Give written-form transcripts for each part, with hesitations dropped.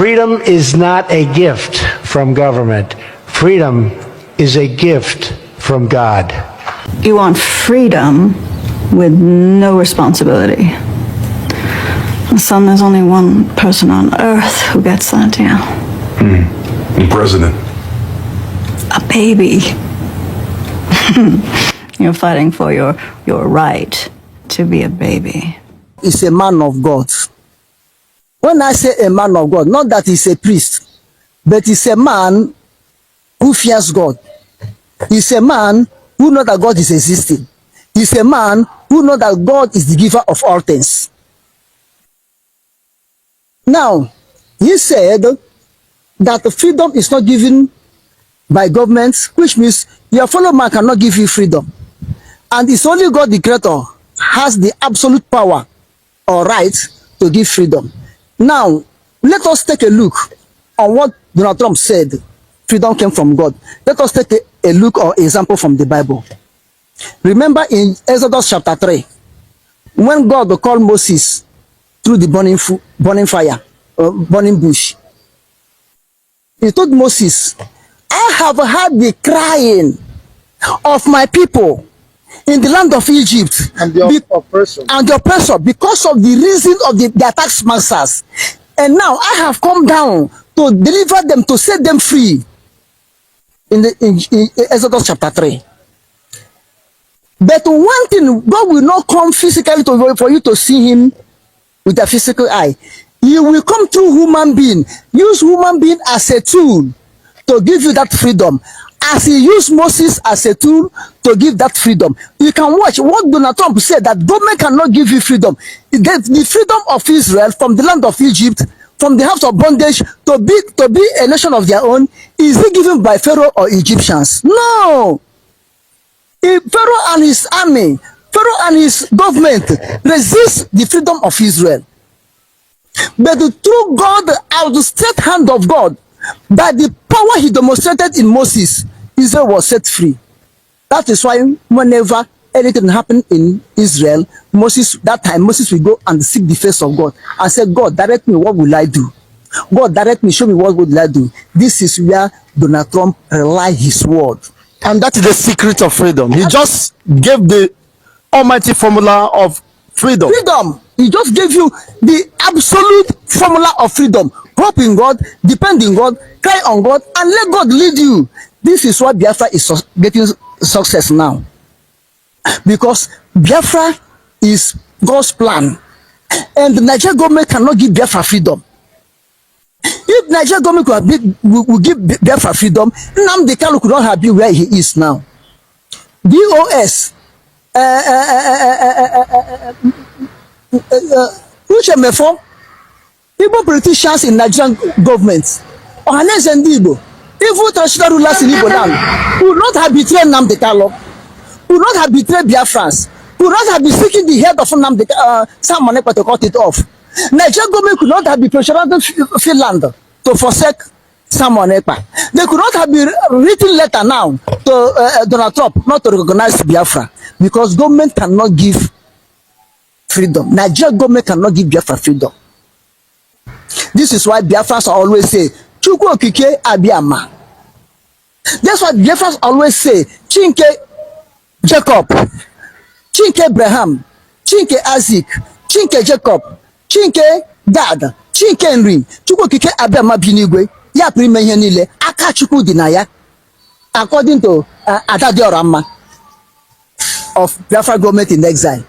Freedom is not a gift from government. Freedom is a gift from God. You want freedom with no responsibility. Son, there's only one person on earth who gets that, yeah. The president. A baby. You're fighting for your right to be a baby. He's a man of God. When I say a man of God, not that he's a priest, but he's a man who fears God. He's a man who knows that God is existing. He's a man who knows that God is the giver of all things. Now, he said that freedom is not given by government, which means your fellow man cannot give you freedom. And it's only God the Creator has the absolute power or right to give freedom. Now, let us take a look on what Donald Trump said. Freedom came from God. Let us take a look or example from the Bible. Remember in Exodus chapter 3, when God called Moses through the burning fire, burning bush, he told Moses, I have heard the crying of my people in the land of Egypt and the oppressor because of the reason of their taskmasters. And now I have come down to deliver them, to set them free. In Exodus chapter 3. But one thing, God will not come physically for you to see him with a physical eye. He will come through human being. Use human being as a tool to give you that freedom. As he used Moses as a tool to give that freedom. You can watch what Donald Trump said, that government cannot give you freedom. The freedom of Israel from the land of Egypt, from the house of bondage, to be a nation of their own, is it given by Pharaoh or Egyptians? No. If Pharaoh and his army, Pharaoh and his government resist the freedom of Israel. But through God, outstretched hand of God, by the power he demonstrated in Moses, Israel was set free. That is why whenever anything happened in Israel, that time Moses will go and seek the face of God and say, God, direct me, what will I do? God, direct me, show me what will I do. This is where Donald Trump relied his word. And that is the secret of freedom. He just gave the almighty formula of freedom. Freedom. He just gave you the absolute formula of freedom. Hope in God, depend in God, cry on God, and let God lead you. This is why Biafra is getting success now. Because Biafra is God's plan. And the Nigerian government cannot give Biafra freedom. If Nigerian government will give Biafra freedom, Nnamdi Kanu could not have been where he is now. DOS, Uchemefo, Igbo politicians in Nigerian government, Ohaneze ndị Igbo, even traditional rulers in Igbo land, would not have betrayed Nnamdi Kanu, would not have betrayed Biafrans, would not have been seeking the head of Nnamdi Simon Ekpa to cut it off. Nigerian government could not have been pressurizing Finland to forsake Simon Ekpa. They could not have been written letter now to Donald Trump not to recognize Biafra, because government cannot give freedom. Nigerian government cannot give Biafra freedom. This is why Biafrans always say, Chukwu Okike Abiyama. That's why Biafrans always say, Chinke Jacob, Chinke Abraham, Chinke Isaac, Chinke Jacob, Chinke Gad, Chinke Nri, Chukwu Okike Abiyama binigwe, ya prime ihe niile, aka Chukwu dị na ya. According to Adadiorama of Biafra government in exile,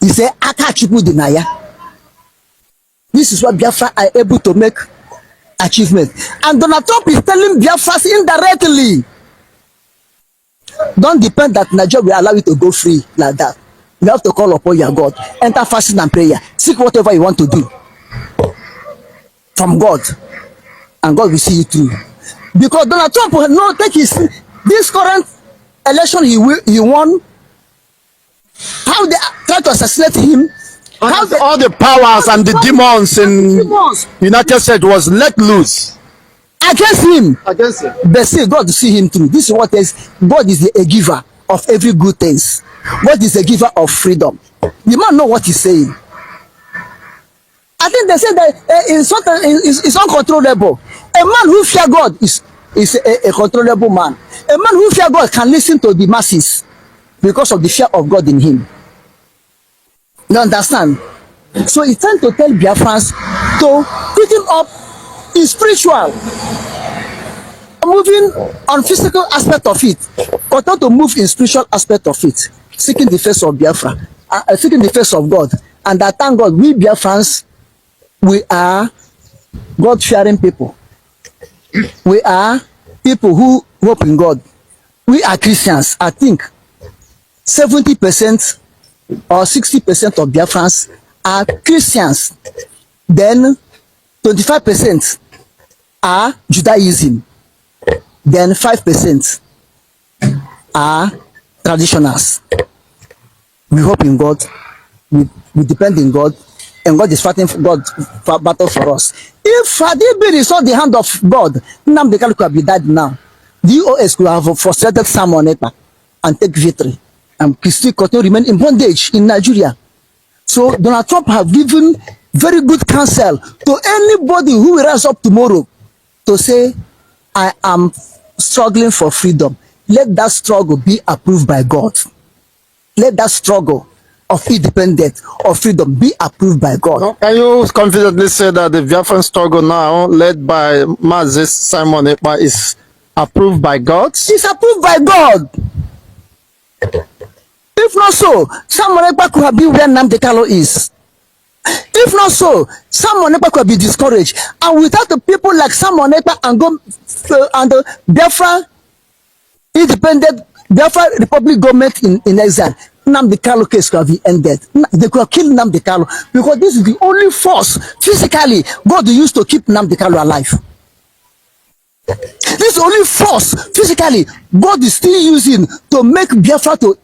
he said, aka Chukwu dị na ya. This is what Biafra are able to make achievement. And Donald Trump is telling Biafras indirectly, don't depend that Nigeria will allow you to go free like that. You have to call upon your God, enter fasting and prayer, seek whatever you want to do from God, and God will see you through. Because Donald Trump will not take this current election he won, how they try to assassinate him. How all the powers and the demons in United States was let loose against him. Against him. But see, God will see him through. This is what is God is a giver of every good things. God is a giver of freedom. The man know what he's saying. I think they say that it's uncontrollable. A man who fear God is a controllable man. A man who fear God can listen to the masses because of the fear of God in him. You understand? So it's time to tell Biafrans to quicken up in spiritual, moving on physical aspect of it, continue to move in spiritual aspect of it, seeking the face of Biafra, seeking the face of God. And I thank God, we Biafrans, we are God-fearing people. We are people who hope in God. We are Christians. I think 70% or 60% of Biafrans are Christians. Then 25% are Judaism. Then 5% are traditionals. We hope in God. We depend in God. And God is fighting for God for battle for us. If Hadibir is not the hand of God, Nnamdi Kanu could have been died now. The US could have frustrated Simon Ekpa and take victory. And still continue to remain in bondage in Nigeria. So Donald Trump have given very good counsel to anybody who will rise up tomorrow to say, I am struggling for freedom. Let that struggle be approved by God. Let that struggle of independence or freedom be approved by God. Can you confidently say that the Biafran struggle now, led by Mazis Simon Ekpa, is approved by God? It's approved by God. If not so, Simon Ekpa could have been where Nnamdi Kanu is. If not so, Simon Ekpa could have been discouraged. And without the people like Simon Ekpa and the Biafra independent Biafra Republic government in exile, Nnamdi Kanu case could have been ended. They could have killed Nnamdi Kanu because this is the only force physically God used to keep Nnamdi Kanu alive. This is the only force physically God is still using to make Biafra to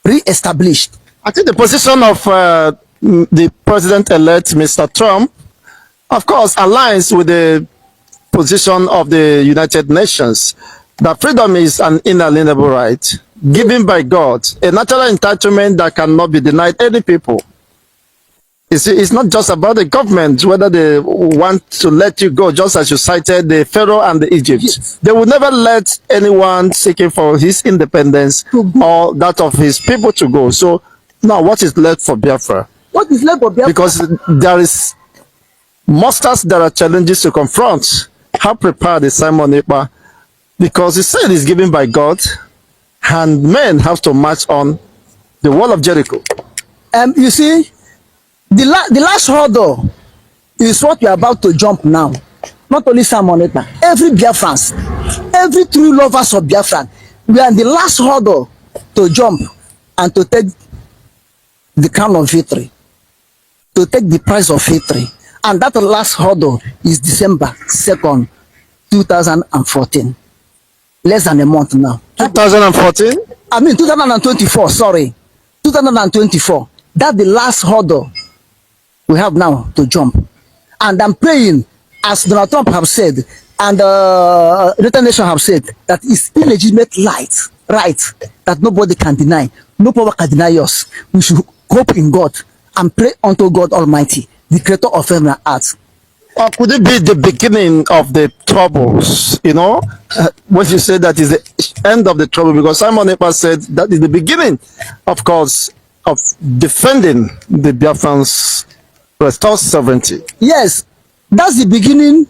re-establish. I think the position of the president-elect, Mr. Trump, of course, aligns with the position of the United Nations, that freedom is an inalienable right given by God, a natural entitlement that cannot be denied any people. You see, it's not just about the government, whether they want to let you go, just as you cited the Pharaoh and the Egypt. Yes. They will never let anyone seeking for his independence or that of his people to go. So now what is left for Biafra? What is left for Biafra? Because there are challenges to confront. How prepared is Simon Ekpa? Because he said it's given by God, and men have to march on the wall of Jericho. You see, the last hurdle is what we are about to jump now. Not only Simon Ekpa, every Biafrans, every true lovers of Biafran, we are in the last hurdle to jump and to take the crown of victory, to take the prize of victory. And that last hurdle is December 2nd, 2014. Less than a month now. 2014? I mean 2024, sorry. 2024. That's the last hurdle we have now to jump. And I'm praying, as Donald Trump have said, and the United Nations have said, that it's illegitimate right that nobody can deny. No power can deny us. We should hope in God and pray unto God Almighty, the creator of heaven and earth. Or could it be the beginning of the troubles? You know, what you say that is the end of the trouble, because Simon Ekpa said that is the beginning, of course, of defending the Biafrans' restored sovereignty. Yes, that's the beginning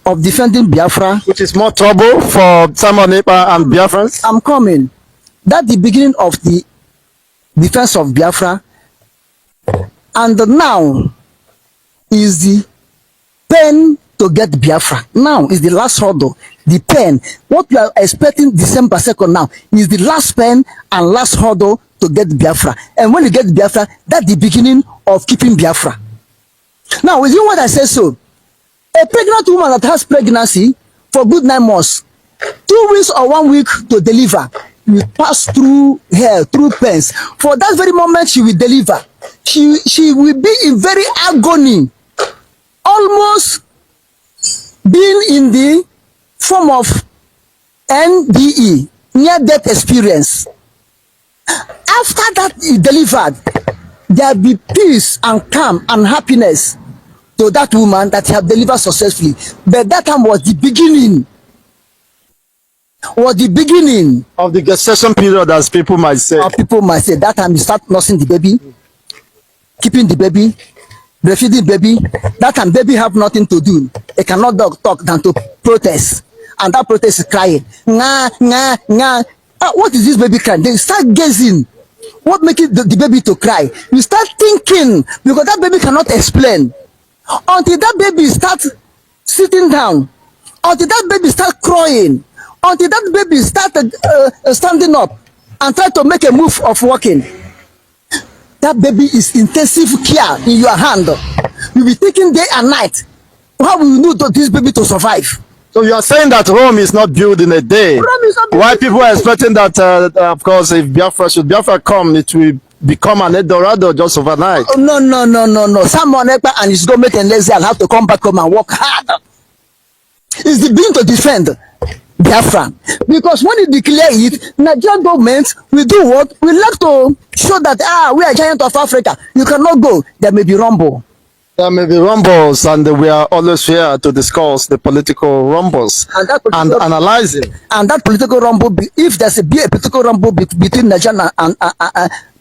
of defending Biafra. Which is more trouble for Simon Ekpa and Biafrans? I'm coming. That's the beginning of the defense of Biafra. And now is the pen to get Biafra. Now is the last hurdle. The pen. What we are expecting December 2nd now is the last pen and last hurdle to get Biafra. And when you get Biafra, that's the beginning of keeping Biafra. Now, with you what I say so, a pregnant woman that has pregnancy for good 9 months, 2 weeks or 1 week to deliver, you pass through hell, through pains. For that very moment she will deliver, she will be in very agony, almost being in the form of NDE, near death experience. After that is delivered, there will be peace and calm and happiness to that woman that he have delivered successfully. But that time was the beginning. Was the beginning of the gestation period, as people might say. People might say that time you start nursing the baby, keeping the baby, breastfeeding baby. That time baby have nothing to do. They cannot talk than to protest, and that protest is crying. Nga nga nga. What is this baby crying? They start gazing. What makes the baby to cry? You start thinking, because that baby cannot explain until that baby starts sitting down, until that baby start crying, until that baby started standing up and try to make a move of walking. That baby is intensive care in your hand. You be taking day and night. How will you know this baby to survive? So you are saying that Rome is not built in a day. Rome is not built. Why people are expecting that, of course, if Biafra come, it will become an Eldorado just overnight. No. Someone and his government and lazy and have to come back home and work hard. It's the being to defend Biafra. Because when you declare it, Nigerian government will do what? We like to show that we are giant of Africa. You cannot go. There may be rumble. There may be rumbles, and we are always here to discuss the political rumbles and analyzing. And that political rumble, if there's a political rumble between Nigeria and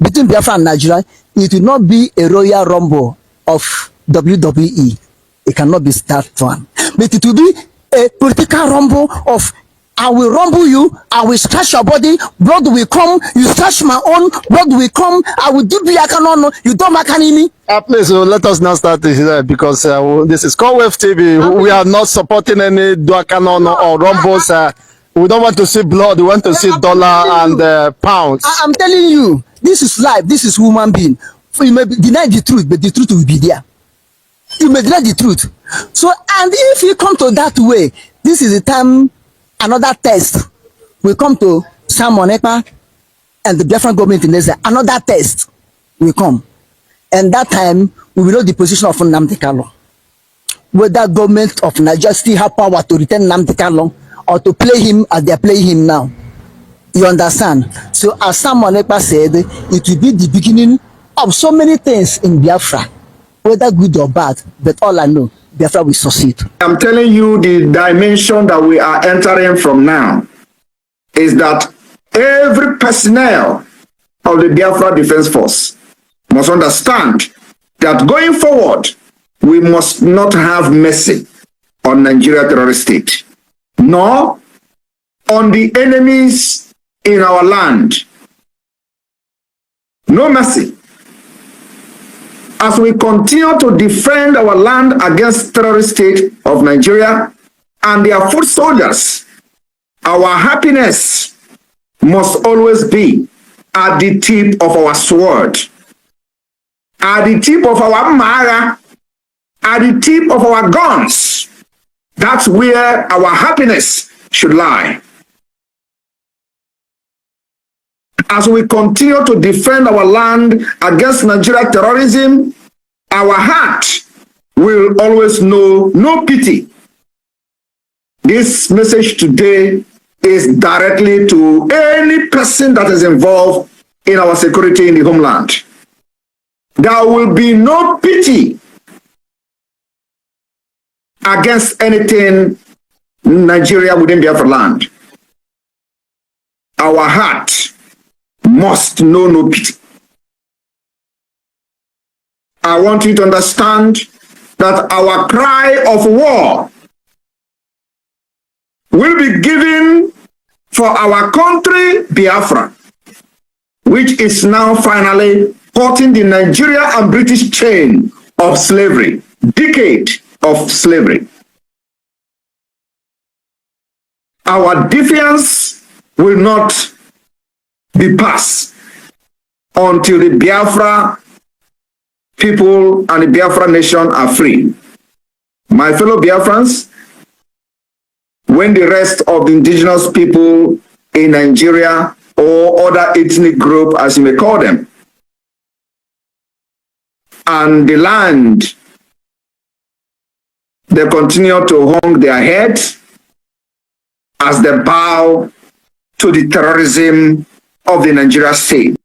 between Biafra and Nigeria, it will not be a royal rumble of WWE. It cannot be that one. But it will be a political rumble of I will rumble you, I will scratch your body, blood will come, you scratch my own, blood will come, I will do Biakanon, you don't make enemy. Please, let us not start this because this is Conwave TV. We are not supporting any Duakanon or rumbles. We don't want to see blood, we want to see dollar and pounds. I'm telling you, this is life, this is human being. You may deny the truth, but the truth will be there. You may deny the truth. So, and if you come to that way, this is the time another test will come to Simon Ekpa and the Biafran government in Israel. Another test will come. And that time, we will know the position of Nnamdi Kanu. Whether government of Nigeria still have power to return Nnamdi Kanu or to play him as they are playing him now. You understand? So as Simon Ekpa said, it will be the beginning of so many things in Biafra, whether good or bad. But all I know, Biafra will succeed. I'm telling you, the dimension that we are entering from now is that every personnel of the Biafra Defense Force must understand that going forward, we must not have mercy on Nigeria terrorist state, nor on the enemies in our land. No mercy. As we continue to defend our land against terrorist state of Nigeria and their foot soldiers, our happiness must always be at the tip of our sword, at the tip of our mara, at the tip of our guns. That's where our happiness should lie. As we continue to defend our land against Nigeria terrorism, our heart will always know no pity. This message today is directly to any person that is involved in our security in the homeland. There will be no pity against anything Nigeria within Biafra land. Our heart must know no pity. I want you to understand that our cry of war will be given for our country, Biafra, which is now finally cutting the Nigeria and British chain of slavery, decade of slavery. Our defiance will not be passed until the Biafra people and the Biafra nation are free. My fellow Biafrans, when the rest of the indigenous people in Nigeria or other ethnic group, as you may call them, and the land, they continue to hang their heads as they bow to the terrorism of the Nigeria state.